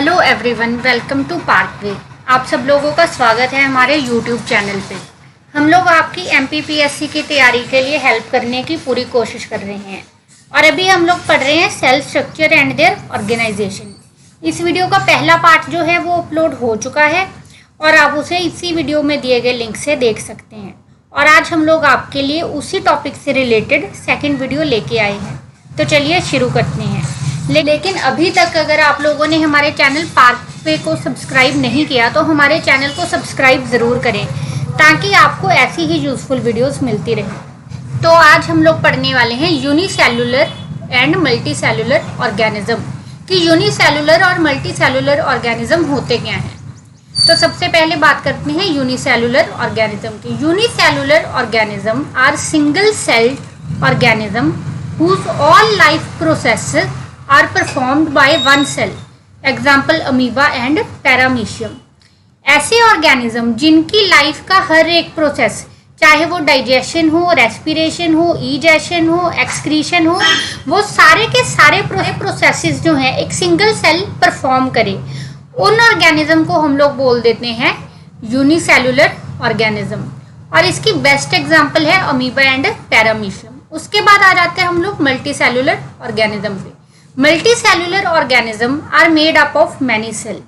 Hello everyone, welcome to Parkway. आप सब लोगों का स्वागत है हमारे यूट्यूब चैनल पे। हम लोग आपकी MPPSC की तैयारी के लिए हेल्प करने की पूरी कोशिश कर रहे हैं और अभी हम लोग पढ़ रहे हैं cell structure and their organisation. इस वीडियो का पहला पार्ट जो है वो अपलोड हो चुका है और आप उसे इसी वीडियो में दिए गए लिंक से देख सकते हैं। और आज हम लोग आपके लिए उसी टॉपिक से रिलेटेड सेकेंड वीडियो लेके आए हैं। तो चलिए शुरू करते हैं। लेकिन अभी तक अगर आप लोगों ने हमारे चैनल पार्कवे को सब्सक्राइब नहीं किया तो हमारे चैनल को सब्सक्राइब ज़रूर करें ताकि आपको ऐसी ही यूज़फुल वीडियोस मिलती रहें। तो आज हम लोग पढ़ने वाले हैं यूनिसेलुलर एंड मल्टीसेलुलर ऑर्गेनिज्म कि यूनिसेलुलर और मल्टीसेलुलर ऑर्गेनिज्म होते क्या हैं। तो सबसे पहले बात करते हैं यूनिसेलुलर ऑर्गेनिज्म की। Unicellular organism are single celled organism whose all life processes are performed by one cell, example amoeba and paramecium। ऐसे ऑर्गेनिज्म जिनकी लाइफ का हर एक प्रोसेस, चाहे वो डाइजेशन हो, रेस्पिरेशन हो, ईजेशन हो, एक्सक्रीशन हो, वो सारे के सारे प्रोसेसेस जो हैं एक सिंगल सेल परफॉर्म करे, उन ऑर्गेनिज्म को हम लोग बोल देते हैं यूनिसेलुलर ऑर्गेनिज्म। और इसकी बेस्ट एग्जांपल है अमीबा एंड पैरामीशियम। उसके बाद आ जाते हैं हम लोग मल्टीसेलुलर ऑर्गेनिज्म पे। Multicellular organism are made up of many cell.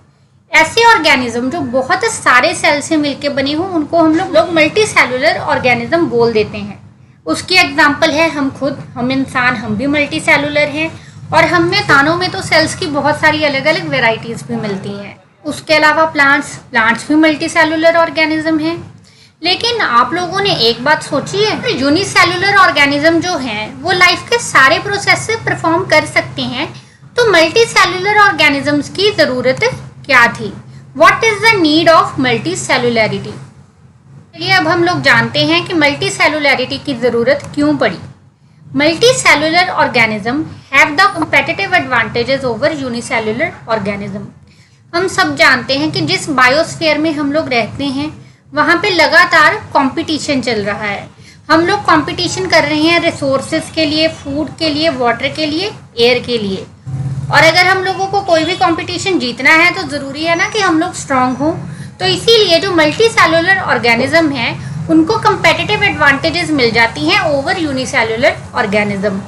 ऐसे ऑर्गेनिज्म जो बहुत सारे सेल से मिलके बने हों उनको हम लोग मल्टीसेलुलर ऑर्गेनिज्म बोल देते हैं। उसकी एग्जांपल है हम खुद, हम इंसान, हम भी मल्टीसेलुलर हैं और हम में तानों में तो सेल्स की बहुत सारी अलग अलग वेराइटीज भी मिलती हैं। उसके अलावा प्लांट्स भी मल्टीसेलुलर ऑर्गेनिज्म हैं। लेकिन आप लोगों ने एक बात सोची है, यूनिसेलुलर ऑर्गेनिज्म जो हैं वो लाइफ के सारे प्रोसेस से परफॉर्म कर सकते हैं, तो मल्टीसेलुलर ऑर्गेनिजम्स की ज़रूरत क्या थी? What is the need of multicellularity? चलिए अब हम लोग जानते हैं कि मल्टीसेलुलैरिटी की ज़रूरत क्यों पड़ी। Multicellular organism have the competitive advantages over unicellular organism. हम सब जानते हैं कि जिस बायोस्फीयर में हम लोग रहते हैं वहाँ पे लगातार कंपटीशन चल रहा है। हम लोग कंपटीशन कर रहे हैं रिसोर्सेज के लिए, फूड के लिए, वाटर के लिए, एयर के लिए। और अगर हम लोगों को कोई भी कंपटीशन जीतना है तो ज़रूरी है ना कि हम लोग स्ट्रांग हों। तो इसीलिए जो मल्टीसेलुलर ऑर्गेनिज्म हैं उनको कंपेटिटिव एडवांटेजेस मिल जाती हैं ओवर यूनिसेलुलर ऑर्गेनिज्म।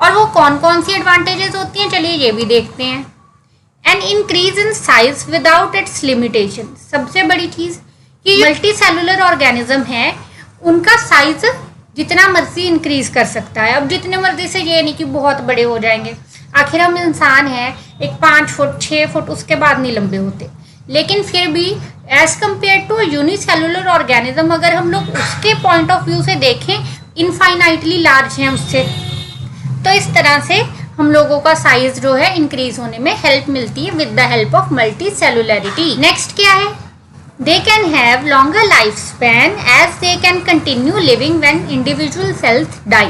और वो कौन कौन सी एडवांटेजेस होती हैं, चलिए ये भी देखते हैं। An increase in size without its limitation. सबसे बड़ी चीज़ कि मल्टीसेलुलर ऑर्गेनिज्म है उनका साइज जितना मर्जी इंक्रीज कर सकता है। अब जितने मर्जी से ये नहीं कि बहुत बड़े हो जाएंगे, आखिर हम इंसान हैं, एक 5 फुट 6 फुट उसके बाद नहीं लंबे होते। लेकिन फिर भी as compare to unicellular organism अगर हम लोग उसके पॉइंट ऑफ व्यू से देखें, इनफाइनाइटली लार्ज हैं उससे। तो इस तरह से हम लोगों का साइज जो है इंक्रीज होने में हेल्प मिलती है with the help of multicellularity. Next क्या है? They can have longer lifespan as they can continue living when individual cells die।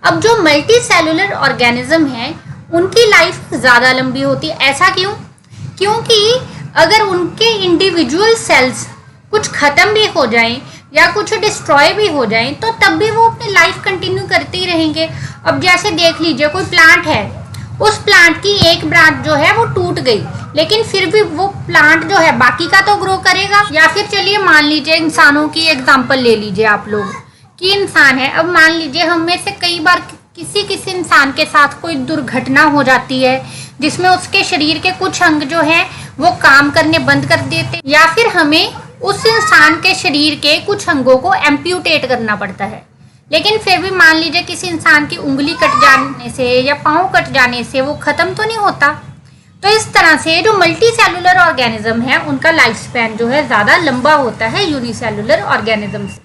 अब जो मल्टीसेलुलर ऑर्गेनिज्म हैं उनकी लाइफ ज़्यादा लंबी होती है। ऐसा क्यों? क्योंकि अगर उनके इंडिविजुअल सेल्स कुछ ख़त्म भी हो जाएं या कुछ डिस्ट्रॉय भी हो जाएं तो तब भी वो अपनी लाइफ कंटिन्यू करते ही रहेंगे। अब जैसे देख लीजिए, कोई प्लांट है, उस प्लांट की एक ब्रांच जो है वो टूट गई, लेकिन फिर भी वो प्लांट जो है बाकी का तो ग्रो करेगा। या फिर चलिए मान लीजिए इंसानों की एग्जांपल ले लीजिए आप लोग कि इंसान है। अब मान लीजिए हम में से कई बार किसी इंसान के साथ कोई दुर्घटना हो जाती है जिसमें उसके शरीर के कुछ अंग जो हैं वो काम करने बंद कर देते, या फिर हमें उस इंसान के शरीर के कुछ अंगों को एम्प्यूटेट करना पड़ता है। लेकिन फिर भी मान लीजिए किसी इंसान की उंगली कट जाने से या पाँव कट जाने से वो ख़त्म तो नहीं होता। तो इस तरह से जो मल्टीसेलुलर ऑर्गेनिज्म है उनका लाइफ स्पैन जो है ज़्यादा लंबा होता है यूनिसेलुलर ऑर्गेनिज्म से।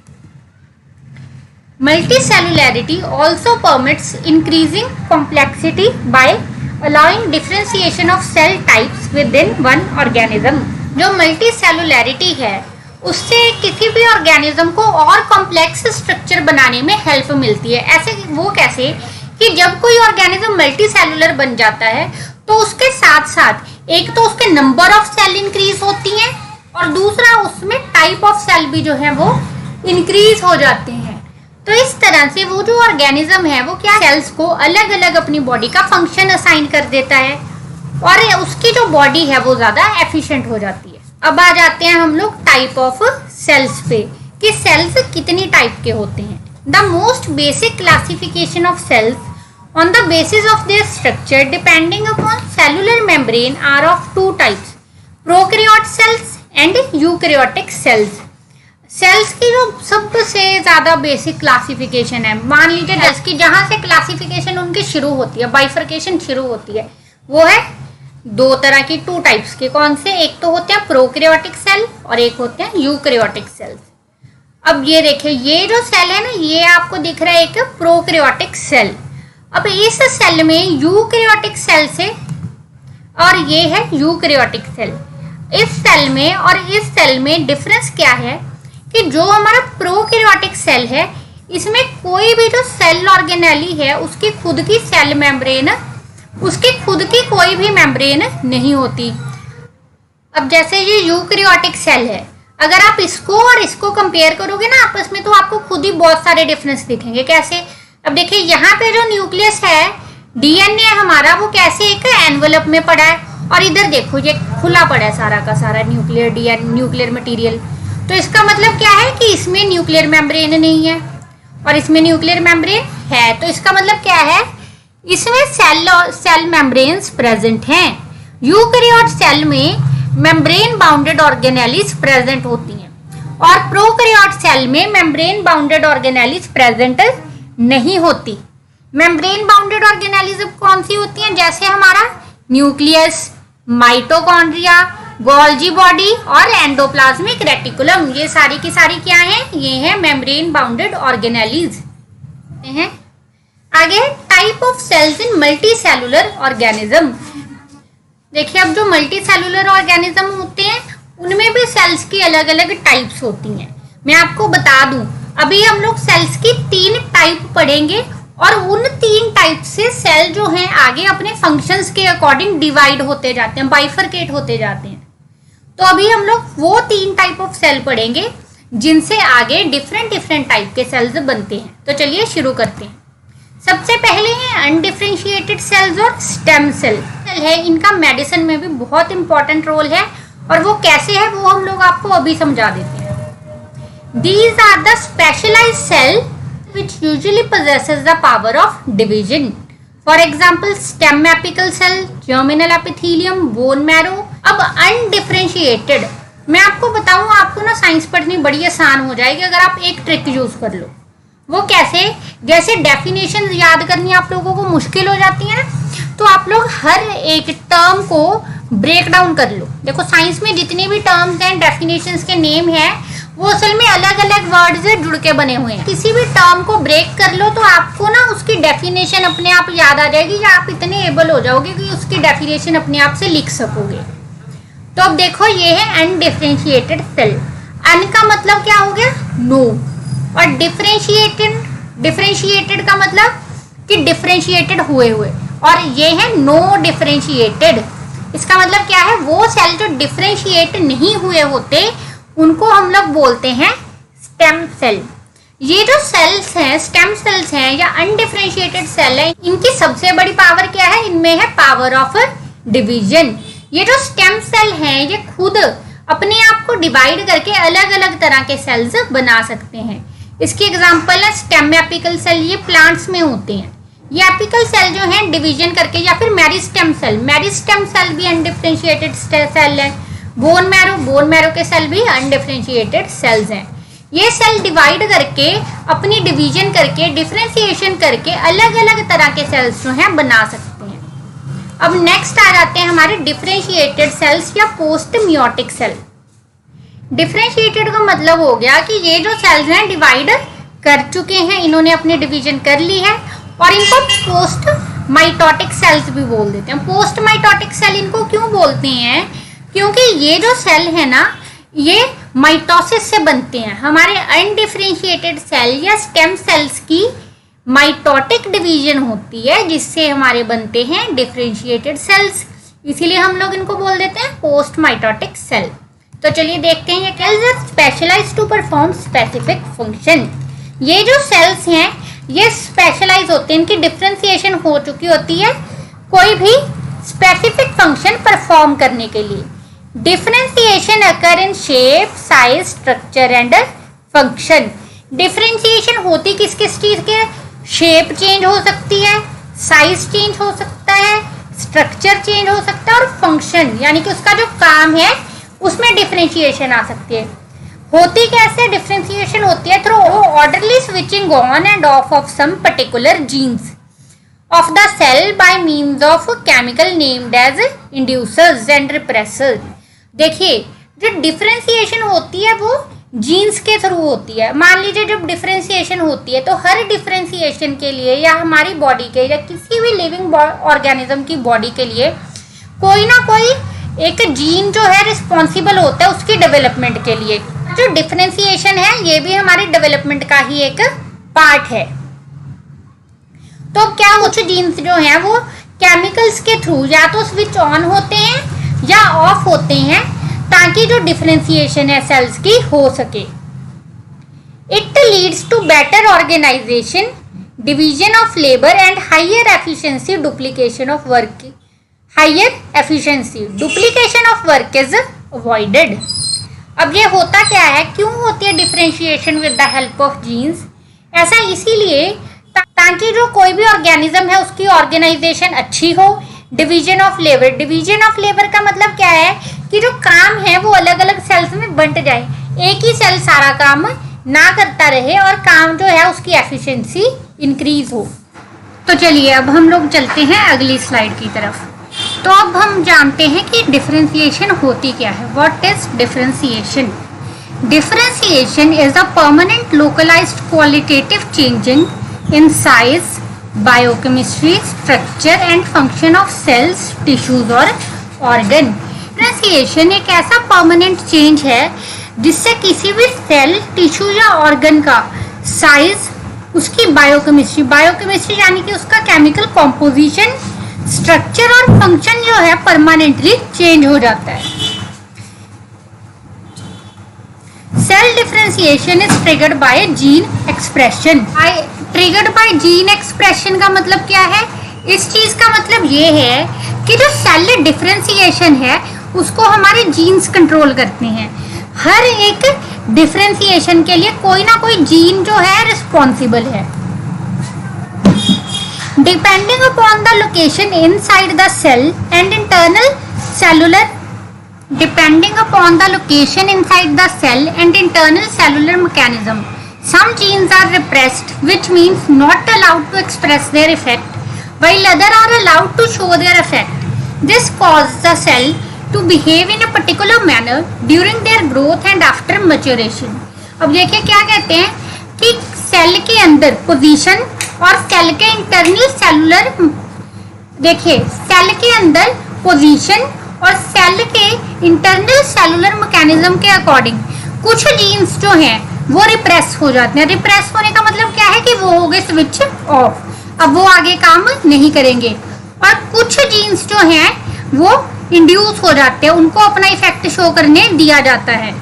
Multicellularity also permits increasing complexity by allowing differentiation of cell types within one organism. जो मल्टीसेलुलैरिटी है उससे किसी भी ऑर्गेनिज्म को और कॉम्प्लेक्स स्ट्रक्चर बनाने में हेल्प मिलती है। ऐसे वो कैसे कि जब कोई ऑर्गेनिज्म मल्टीसेलुलर बन जाता है तो उसके साथ साथ एक तो उसके नंबर ऑफ सेल इंक्रीज होती हैं और दूसरा उसमें टाइप ऑफ सेल भी जो है वो इंक्रीज हो जाते हैं। तो इस तरह से वो जो ऑर्गेनिज्म है वो क्या सेल्स को अलग अलग अपनी बॉडी का फंक्शन असाइन कर देता है और उसकी जो बॉडी है वो ज़्यादा एफिशिएंट हो जाती है। अब आ जाते हैं हम लोग टाइप ऑफ सेल्स पे कि सेल्स कितनी टाइप के होते हैं। The most basic classification of cells on the basis of their structure depending upon cellular membrane are of two types, prokaryote cells and eukaryotic cells. Cells की जो सबसे ज़्यादा बेसिक क्लासिफिकेशन है, मान लीजिए सेल्स की जहाँ से क्लासिफिकेशन उनकी शुरू होती है, बाइफर्केशन शुरू होती है, वो है दो तरह की, टू टाइप्स के। कौन से? एक तो होते हैं प्रोकैरियोटिक सेल और एक होते हैं यूकैरियोटिक सेल्स। अब ये देखिए, ये जो सेल है ना, ये आपको दिख रहा है एक प्रोकैरियोटिक सेल। अब इस सेल में यूकैरियोटिक सेल से, और ये है यूकैरियोटिक सेल, इस सेल में और इस सेल में डिफरेंस क्या है कि जो हमारा प्रोकैरियोटिक सेल है, इसमें कोई भी जो सेल ऑर्गेनेली है उसकी खुद की सेल मेम्ब्रेन, उसकी खुद की कोई भी मेम्ब्रेन नहीं होती। अब जैसे ये यूकैरियोटिक सेल है, अगर आप इसको और इसको कंपेयर करोगे ना आपस में, तो आपको खुद ही बहुत सारे डिफरेंस दिखेंगे। कैसे? अब देखिए, यहाँ पे जो न्यूक्लियस है, डीएनए हमारा, वो कैसे एक एनवलप में पड़ा है, और इधर देखो ये खुला पड़ा है सारा का सारा न्यूक्लियर मटेरियल। तो इसका मतलब क्या है कि इसमें न्यूक्लियर मेम्ब्रेन नहीं है और इसमें न्यूक्लियर मेम्ब्रेन है। तो इसका मतलब क्या है, इसमें सेल मेम्ब्रेन्स प्रेजेंट हैं। यूकैरियोट सेल में मेम्ब्रेन बाउंडेड ऑर्गेनेलिस प्रेजेंट होती हैं और प्रोकैरियोट सेल में मेम्ब्रेन बाउंडेड ऑर्गेनेलिस प्रेजेंट नहीं होती। मेम्ब्रेन बाउंडेड ऑर्गेनेलिस कौन सी होती हैं? जैसे हमारा न्यूक्लियस, माइटोकॉन्ड्रिया, गोल्जी बॉडी और एंडोप्लाज्मिक रेटिकुलम, ये सारी की सारी क्या हैं? ये हैं मेम्ब्रेन बाउंडेड ऑर्गेनेलिस हैं। आगे type of cells in multi cellular organism. देखिए, अब जो मल्टी सेलुलर ऑर्गेनिज्म होते हैं उनमें भी सेल्स की अलग अलग टाइप्स होती हैं। मैं आपको बता दूं, अभी हम लोग सेल्स की 3 टाइप पढ़ेंगे और उन 3 टाइप से सेल जो हैं आगे अपने फंक्शंस के अकॉर्डिंग डिवाइड होते जाते हैं, बाइफरकेट होते जाते हैं। तो अभी हम लोग वो 3 टाइप ऑफ सेल पढ़ेंगे जिनसे आगे डिफरेंट टाइप के सेल्स बनते हैं। तो चलिए शुरू करते हैं। सबसे पहले है अनडिफरेंशिएटेड सेल्स और स्टेम सेल है। इनका मेडिसिन में भी बहुत इंपॉर्टेंट रोल है और वो कैसे है वो हम लोग आपको अभी समझा देते हैं। These are the specialized cell which usually possesses the power of division. For example, stem apical cell, germinal epithelium, bone marrow. अब अनडिफरेंशिएटेड, मैं आपको बताऊं, आपको ना साइंस पढ़नी बड़ी आसान हो जाएगी अगर आप एक ट्रिक यूज कर लो। वो कैसे? जैसे डेफिनेशन याद करनी आप लोगों को मुश्किल हो जाती है ना, तो आप लोग हर एक टर्म को ब्रेक डाउन कर लो। देखो, साइंस में जितने भी टर्म्स हैं, डेफिनेशंस के नेम हैं, वो असल में अलग अलग वर्ड से जुड़ के बने हुए हैं। किसी भी टर्म को ब्रेक कर लो तो आपको ना उसकी डेफिनेशन अपने आप याद आ जाएगी, या आप इतने एबल हो जाओगे कि उसकी डेफिनेशन अपने आप से लिख सकोगे। तो अब देखो, ये है अनडिफरेंशिएटेड सेल। अन का मतलब क्या हो गया? नो। और डिफरेंशिएटेड का मतलब कि डिफरेंशिएटेड हुए, और ये है नो डिफरेंशिएटेड। इसका मतलब क्या है? वो सेल जो डिफरेंशिएट नहीं हुए होते उनको हम लोग बोलते हैं स्टेम सेल। ये जो सेल्स हैं, स्टेम सेल्स हैं या अनडिफरेंशिएटेड सेल है, इनकी सबसे बड़ी पावर क्या है? इनमें है पावर ऑफ डिवीजन। ये जो स्टेम सेल हैं, ये खुद अपने आप को डिवाइड करके अलग अलग तरह के सेल्स बना सकते हैं। इसकी एग्जांपल है स्टेम एपिकल सेल, ये प्लांट्स में होते हैं। ये एपिकल सेल जो है डिवीजन करके, या फिर मेरिस्टेम सेल भी अनडिफरेंशिएटेड सेल है। बोन मैरो के सेल भी अनडिफरेंशिएटेड सेल्स हैं। ये सेल डिवाइड करके, अपनी डिवीजन करके, डिफरेंशिएशन करके अलग अलग तरह के सेल्स जो हैं बना सकते हैं। अब नेक्स्ट आ जाते हैं हमारे डिफरेंशिएटेड सेल्स या पोस्ट मियोटिक सेल। डिफरेंशिएटेड का मतलब हो गया कि ये जो सेल्स हैं डिवाइड कर चुके हैं, इन्होंने अपनी डिवीजन कर ली है, और इनको पोस्ट माइटोटिक सेल्स भी बोल देते हैं। पोस्ट माइटोटिक सेल इनको क्यों बोलते हैं? क्योंकि ये जो सेल है ना, ये माइटोसिस से बनते हैं। हमारे अनडिफरेंशिएटेड सेल या स्टेम सेल्स की माइटोटिक डिवीजन होती है, जिससे हमारे बनते हैं डिफरेंशिएटेड सेल्स, इसीलिए हम लोग इनको बोल देते हैं पोस्ट माइटोटिक सेल। तो चलिए देखते हैं ये cells are specialised to perform specific function. ये जो सेल्स हैं ये स्पेशलाइज होते हैं, इनकी डिफरेंशिएशन हो चुकी होती है। कोई भी स्पेसिफिक फंक्शन परफॉर्म करने के लिए। Differentiation occur in shape, size, structure and function. Differentiation होती किस किस चीज के? शेप चेंज हो सकती है, साइज चेंज हो सकता है, स्ट्रक्चर चेंज हो सकता है और फंक्शन यानी कि उसका जो काम है उसमें डिफरेंशिएशन आ सकती है। होती कैसे डिफरेंशिएशन होती है? Through orderly switching on and off some particular genes of the cell by means of chemical named as inducers and repressors। देखिए जो डिफरेंशिएशन होती है वो जीन्स के थ्रू होती है। मान लीजिए जब डिफरेंशिएशन होती है तो हर डिफरेंशिएशन के लिए या हमारी बॉडी के या किसी भी लिविंग ऑर्गेनिज्म की बॉडी के लिए कोई ना कोई एक जीन जो है रिस्पॉन्सिबल होता है उसकी डेवलपमेंट के लिए। जो डिफरेंशिएशन है ये भी हमारी डेवलपमेंट का ही एक पार्ट है। तो क्या कुछ जीन्स जो हैं वो केमिकल्स के थ्रू या तो स्विच ऑन होते हैं या ऑफ होते हैं ताकि जो डिफरेंशिएशन है सेल्स की हो सके। It leads to better organisation, division of labour and higher efficiency, duplication of work. Higher efficiency, duplication of work is avoided. अब ये होता क्या है, क्यों होती है differentiation with the help of genes? ऐसा इसीलिए ताकि जो कोई भी ऑर्गेनिज्म है उसकी ऑर्गेनाइजेशन अच्छी हो। Division of labour, division of labour का मतलब क्या है कि जो काम है वो अलग अलग सेल्स में बंट जाए, एक ही सेल सारा काम ना करता रहे और काम जो है उसकी एफिशिएंसी इंक्रीज हो। तो चलिए अब हम लोग चलते हैं अगली स्लाइड की तरफ। तो अब हम जानते हैं कि डिफरेंशिएशन होती क्या है। What is differentiation? Differentiation is a permanent localised qualitative changing in size, biochemistry, structure and function of cells, tissues और organ। डिफरेंशिएशन एक ऐसा परमानेंट चेंज है जिससे किसी भी सेल, टिश्यू या ऑर्गन का साइज, उसकी बायोकेमिस्ट्री, बायोकेमिस्ट्री यानी कि उसका केमिकल कॉम्पोजिशन, स्ट्रक्चर और फंक्शन जो है परमानेंटली चेंज हो जाता है। Cell differentiation is triggered by gene expression. Triggered by gene expression का मतलब क्या है? इस चीज का मतलब ये है कि जो सेल डिफरेंशिएशन है उसको हमारे जीन्स कंट्रोल करते हैं। हर एक डिफरेंशिएशन के लिए कोई ना कोई जीन जो है रिस्पॉन्सिबल है। Depending upon the location inside the cell and internal cellular, depending upon the location inside the cell and internal cellular mechanism, some genes are repressed, which means not allowed to express their effect, while others are allowed to show their effect. This causes the cell to behave in a particular manner during their growth and after maturation। अब देखिए क्या कहते हैं कि cell के अंदर position और cell के इंटरनल सेलुलर, देखिए सेल के अंदर पोजीशन और सेल के इंटरनल सेलुलर मैकेनिज्म के अकॉर्डिंग कुछ जीन्स जो हैं वो रिप्रेस हो जाते हैं। रिप्रेस होने का मतलब क्या है कि वो हो गए स्विच ऑफ, अब वो आगे काम नहीं करेंगे। और कुछ जीन्स जो हैं वो इंड्यूस हो जाते हैं, उनको अपना इफेक्ट शो करने दिया जाता है,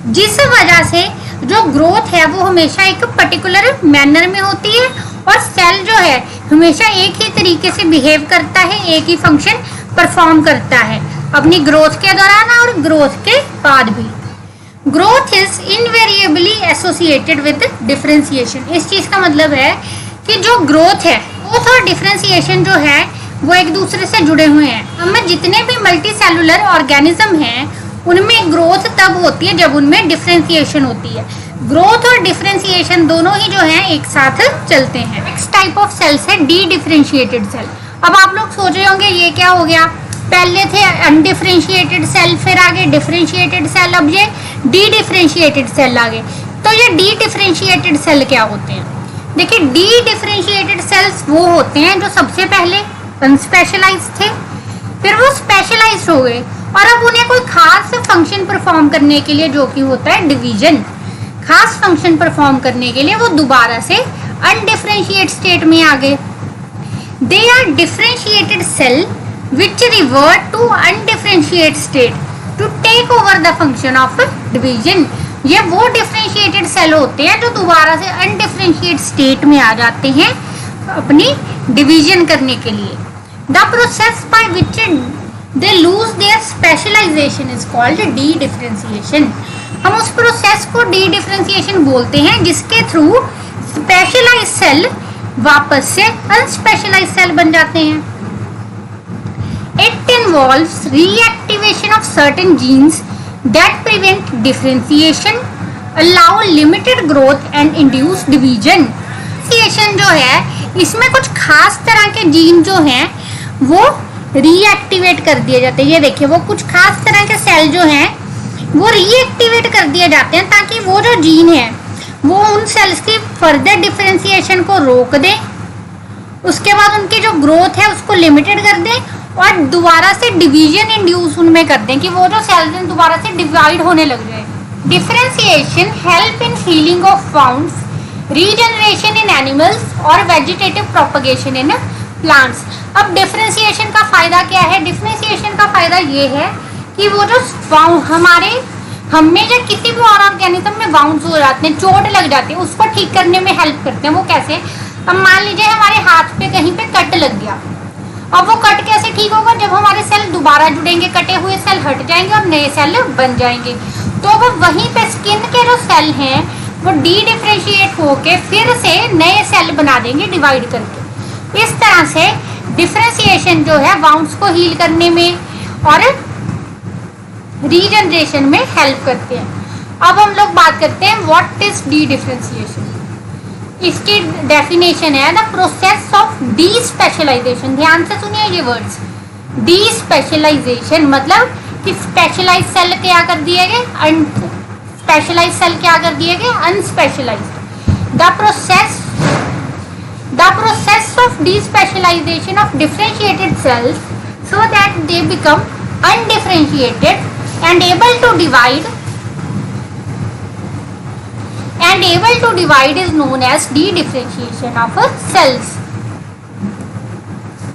जिस वजह से जो ग्रोथ है वो हमेशा एक पर्टिकुलर मैनर में होती है और सेल जो है हमेशा एक ही तरीके से बिहेव करता है, एक ही फंक्शन परफॉर्म करता है अपनी ग्रोथ के दौरान और ग्रोथ के बाद भी। Growth is invariably associated with differentiation. इस चीज का मतलब है कि जो ग्रोथ है, ग्रोथ और डिफरेंशिएशन जो है वो एक दूसरे से जुड़े हुए हैं। हमें जितने भी मल्टी सेलुलर ऑर्गेनिज्म हैं उनमें ग्रोथ तब होती है जब उनमें डिफरेंशिएशन होती है। ग्रोथ और डिफरेंशिएशन दोनों ही जो है एक साथ चलते हैं। नेक्स्ट टाइप ऑफ सेल्स है डी डिफरेंशिएटेड सेल। अब आप लोग सोच रहे होंगे ये क्या हो गया, पहले थे अनडिफरेंशिएटेड सेल, फिर आगे डिफरेंशिएटेड सेल, अब ये डी डिफरेंशिएटेड सेल आ गए। तो ये डी डिफरेंशिएटेड सेल क्या होते हैं? देखिए डी डिफरेंशिएटेड सेल्स वो होते हैं जो सबसे पहले अनस्पेशलाइज्ड थे, फिर वो स्पेशलाइज्ड हो गए और अब उन्हें कोई खास फंक्शन परफॉर्म करने के लिए, जो कि होता है डिवीजन, खास फंक्शन परफॉर्म करने के लिए वो दोबारा से अनडिफरेंशिएट स्टेट में आ गए। They are differentiated cell which revert to undifferentiated state to take over the function of division। ये वो डिफरेंशिएटेड सेल होते हैं जो दोबारा से अनडिफरेंशिएट स्टेट में आ जाते हैं अपनी डिवीजन करने के लिए। The process by which they lose their specialization is called de-differentiation. हम उस प्रोसेस को de-differentiation बोलते हैं जिसके थ्रू स्पेशलाइज सेल वापस से अनस्पेशलाइज सेल बन जाते हैं. It involves reactivation of certain genes that prevent differentiation, allow limited growth and induce division. Differentiation जो है इसमें कुछ खास तरह के जीन जो हैं वो रीएक्टिवेट कर दिए जाते हैं. ये देखिए वो कुछ खास तरह के सेल जो हैं वो रीएक्टिवेट कर दिए जाते हैं ताकि वो जो जीन है वो उन सेल्स की फर्दर डिफरेंशिएशन को रोक दें, उसके बाद उनकी जो ग्रोथ है उसको लिमिटेड कर दें और दोबारा से डिवीजन इंड्यूस उनमें कर दें कि वो जो सेल्स हैं दोबारा से डिवाइड होने लग जाए. Differentiation help in healing of wounds, regeneration in animals और वेजिटेटिव प्रोपगेशन इन प्लांट्स. अब डिफरेंशिएशन का फायदा क्या है? डिफरेंशिएशन का फायदा ये है कि वो जो हमें जो किसी भी और ऑर्गेनिज्म में वाउंड्स हो जाते हैं, चोट लग जाती है, उसको ठीक करने में हेल्प करते हैं. वो कैसे? अब मान लीजिए हमारे हाथ पे कहीं पे कट लग गया, अब वो कट कैसे ठीक होगा? जब हमारे सेल दोबारा जुड़ेंगे, कटे हुए सेल हट जाएंगे और नए सेल बन जाएंगे. तो वो वहीं पे स्किन के जो सेल हैं वो डी डिफरेंशिएट होके फिर से नए सेल बना देंगे डिवाइड करके. इस तरह से डिफरेंशिएशन जो है वाउंड्स को हील करने में और रीजनरेशन में हेल्प करते हैं. अब हम लोग बात करते हैं व्हाट इज डी डिफरेंशिएशन. इसकी डेफिनेशन है the process of despecialisation. ध्यान से सुनिए ये वर्ड्स. डी स्पेशलाइजेशन मतलब कि स्पेशलाइज सेल क्या कर दिए गए, अनस्पेशलाइज सेल क्या कर दिए गए, unspecialised. The process of despecialisation of differentiated cells so that they become undifferentiated and able to divide is known as de-differentiation of cells.